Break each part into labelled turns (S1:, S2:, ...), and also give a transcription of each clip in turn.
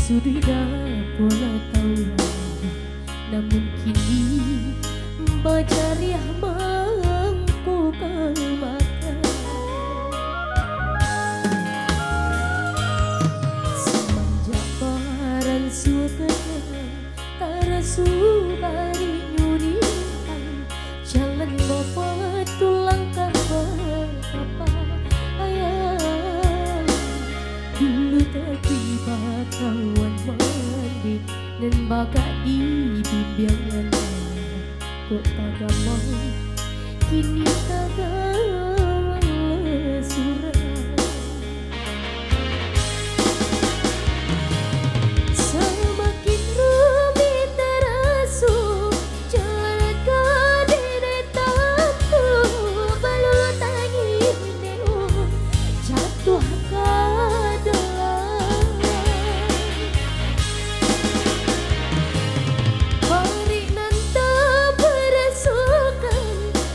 S1: sudah pola tahu, namun kini bajariah mangku kemakan. Semenjak baran sukanya tarasu bari nyurikan, jalan bawa tulang apa ayam. Dulu tertiba kawan mandi dan bakal di bimbingan, kok tak mau kini tak surat. Semakin rumit terasu jalan ke diri tampu, balu tangi neu jatuh ke dalam. Hari nanti berasukan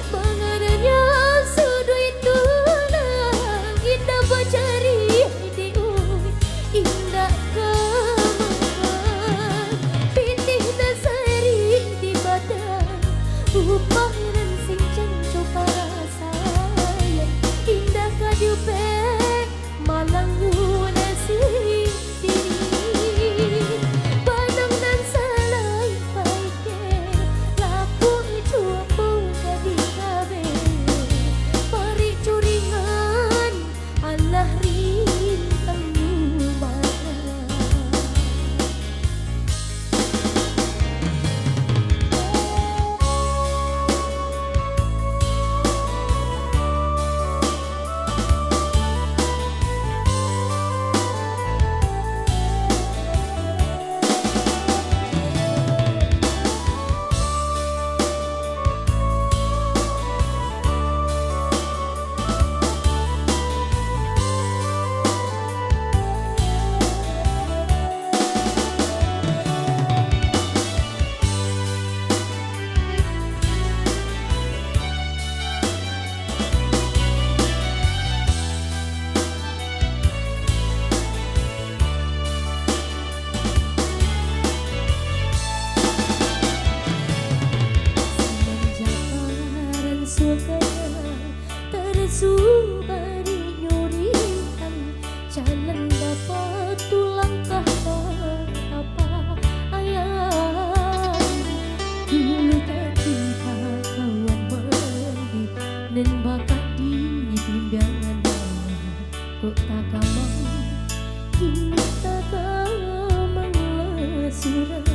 S1: mengenanya sudut tulang, indah bajari diung indah kemakan, pitih nasari di badan upah dan sincang coba sayang, indah kajupe malang nasib diri padang nan salai paike laku cuapu jadi kabe pari curingan Allah rintang mana. Sukanya tersu bari nyurikan, jalan dapat tulang kah apa ayam. Dulu tertiba kawan mandi dan bakat di bimbingan, kok tak mau kini tak mau surat.